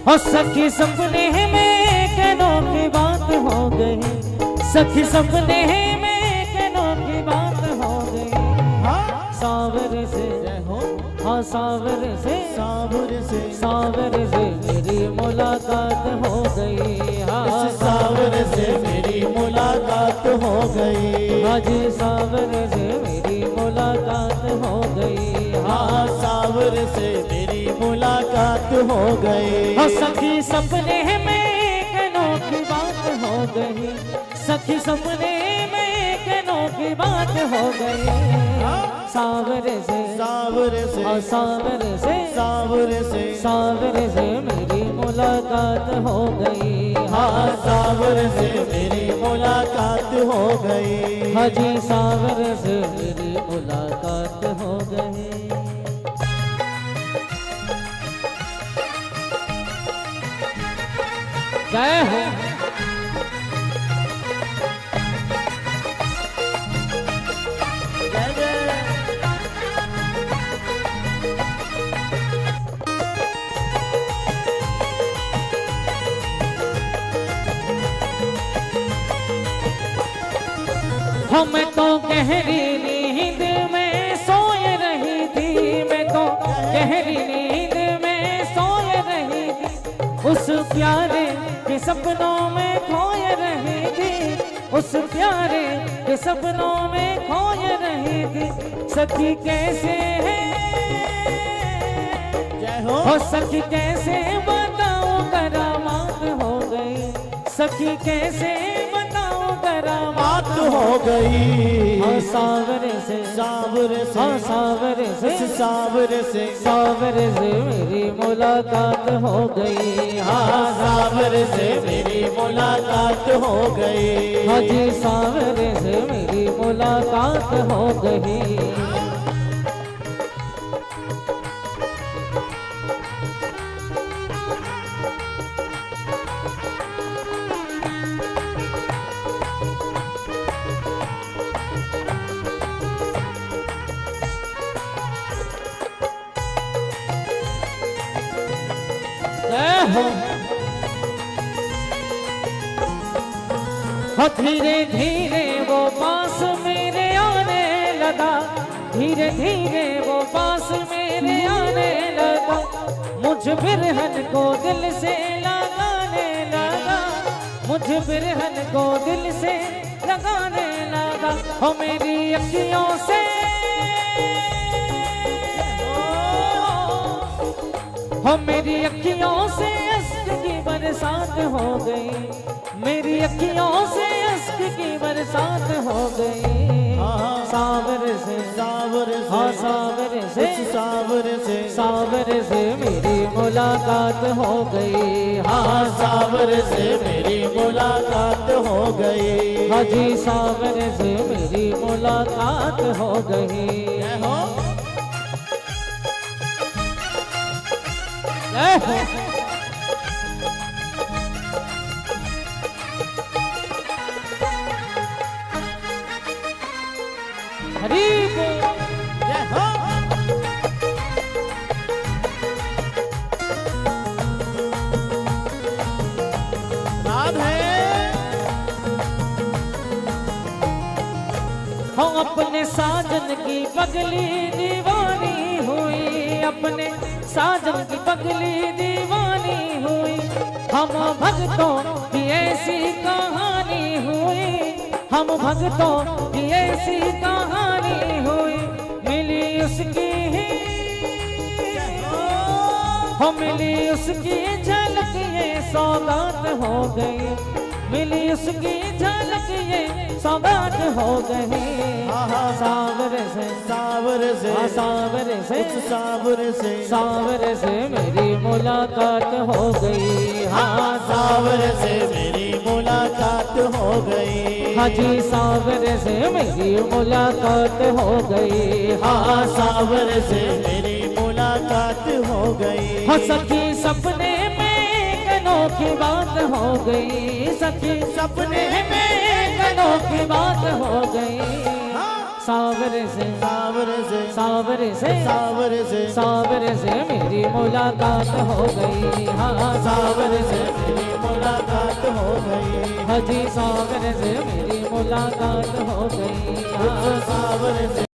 और सखी सपने में कनों की बात हो गई, सखी सपने में कनों की बात हो गई। सावर से हाँ सावर से सावर से मेरी मुलाकात हो गई। हाँ सावर से मेरी मुलाकात हो गई। हाँ जी सावर से मेरी मुलाकात हो गई। हाँ सावर से मेरी मुलाकात हो गई। हाँ सखी सपने में कनों की बात हो गई, सखी सपने में कनों की बात हो गई। सावर से सावर से सावर से सावर से सावर से मेरी मुलाकात हो गई। हाँ सावर से मेरी मुलाकात हो गई। हाँ जी सावर से मेरी मुलाकात हो गई। जय हो। जय जय। हम तो गहरी नींद में सोए रही थी, मैं तो गहरी नींद में सोए रही थी, उस प्यारे के सपनों में खोए रही थी, उस प्यारे के सपनों में खोए रही थी। सखी कैसे है जय हो। ओ सखी कैसे बताऊं करामात हो गई, सखी कैसे बताऊं करामात हो गई। हाँ सावर से सावर से हाँ सावर से सावर से सावर से मेरी मुलाकात हो गई। हाँ सावर से मेरी मुलाकात हो गई। हाँ जी सावर से मेरी मुलाकात हो गई। धीरे धीरे वो पास मेरे आने लगा, धीरे धीरे वो पास मेरे आने लगा, मुझ बिरहन को दिल से लगाने लगा, मुझ बिरहन को दिल से लगाने लगा। हो मेरी अखियों से हो मेरी अखियों से अश्क की बरसात हो गई, मेरी अखियों से अश्क की बरसात हो गई। सावर से सावर हाँ सावर से सावर से सावर से मेरी मुलाकात हो गई। हाँ सावर से मेरी मुलाकात हो गई। हाँ जी सावर से मेरी मुलाकात हो गई। जय हो। हरी बोल। जय हो। राधे। हम अपने साजन की पगली दीवानी हुई, अपने साजन की पगली दीवानी हुई, हम भक्तों की ऐसी कहानी हुई, हम भक्तों की ऐसी कहानी हुई। मिली उसकी हो मिली उसकी झलक ये सौगात हो गई, मिली उसकी झलक ये सौगात हो गई। सावर से सावर से सावर से सावर से सावर से मेरी मुलाकात हो गई। हाँ सावर से मेरी मुलाकात हो गई। हाँ जी सावर से मेरी मुलाकात हो गई। हाँ सावर से मेरी मुलाकात हो गई। हाँ सखी सपने में कनों की बात हो गई, सखी सपने में कनों की बात हो गई। सावरे से सावरे से सावरे से सावरे से सावरे से मेरी मुलाकात हो गई। हाँ सावरे से मेरी मुलाकात हो गई। हाजी सावरे से मेरी मुलाकात हो गई। हाँ सावरे से